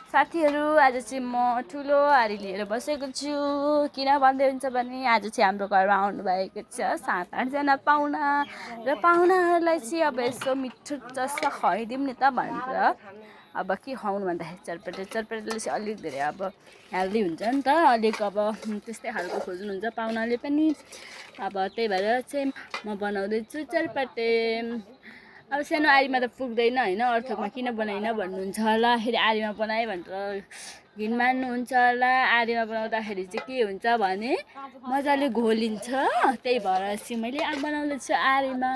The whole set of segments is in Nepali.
साथीहरू आज चाहिँ म ठुलो हारी लिएर बसेको छु। किन भन्दै हुन्छ भने आज चाहिँ हाम्रो घरमा आउनुभएको छ 7-8 जना पाहुना र पाहुनाहरूलाई चाहिँ अब यसो मिठो चस्का खुवाइदिउँ नि त भनेर अब के खुवाउनु भन्दाखेरि चटपटे चाहिँ अलिक धेरै अब हेल्दी हुन्छ नि त, अलिक अब त्यस्तै खालको खोज्नुहुन्छ पाहुनाले पनि। अब त्यही भएर चाहिँ म बनाउँदैछु चटपटे। अब सानो आरीमा त पुग्दैन होइन, अर्थकमा किन बनाइन भन्नुहुन्छ होला, फेरि आरीमा बनाएँ भनेर घिन मान्नुहुन्छ होला। आरीमा बनाउँदाखेरि चाहिँ के हुन्छ भने मजाले घोलिन्छ, त्यही भएर चाहिँ मैले बनाउँदैछु आरीमा।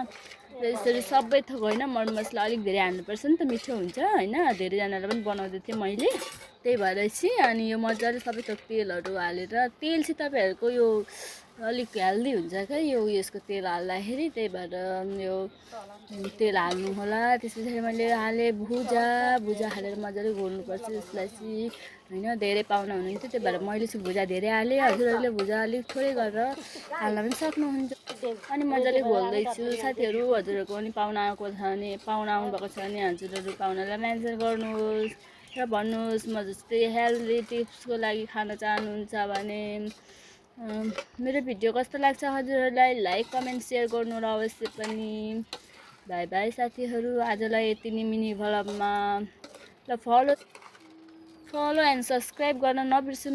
यसरी सबै थोक होइन, मरमसला अलिक धेरै हाल्नुपर्छ नि त, मिठो हुन्छ होइन। धेरैजनालाई पनि बनाउँदै थिएँ मैले, त्यही भएर चाहिँ। अनि यो मजाले सबै थोक तेलहरू हालेर, तेल चाहिँ तपाईँहरूको यो अलिक हेल्दी हुन्छ क्या यो यसको तेल हाल्दाखेरि, त्यही भएर यो तेल हाल्नु होला। त्यस पछाडि मैले हालेँ भुजा हालेर मजाले घोल्नुपर्छ यसलाई चाहिँ होइन। धेरै पाहुना हुनुहुन्थ्यो त्यही भएर मैले चाहिँ भुजा धेरै हालेँ, हजुरहरूले भुजा अलिक थोरै गरेर हाल्न पनि सक्नुहुन्छ। अनि मजाले घोल्दैछु साथीहरू। हजुरहरूको पनि पाहुना आएको छ भने, पाहुना आउनुभएको छ भने हजुरहरू पाहुनालाई मेन्सन गर्नुहोस् र भन्नुहोस् म जस्तै हेल्दी टिप्सको लागि खान चाहनुहुन्छ भने। मेरो भिडियो कस्तो लाग्छ हजुरहरूलाई लाइक कमेन्ट सेयर गर्नु र अवश्य पनि। बाई बाई साथीहरू, आजलाई यति नै मिनी भ्लगमा। ल फलो एन्ड सब्सक्राइब गर्न नबिर्सनु।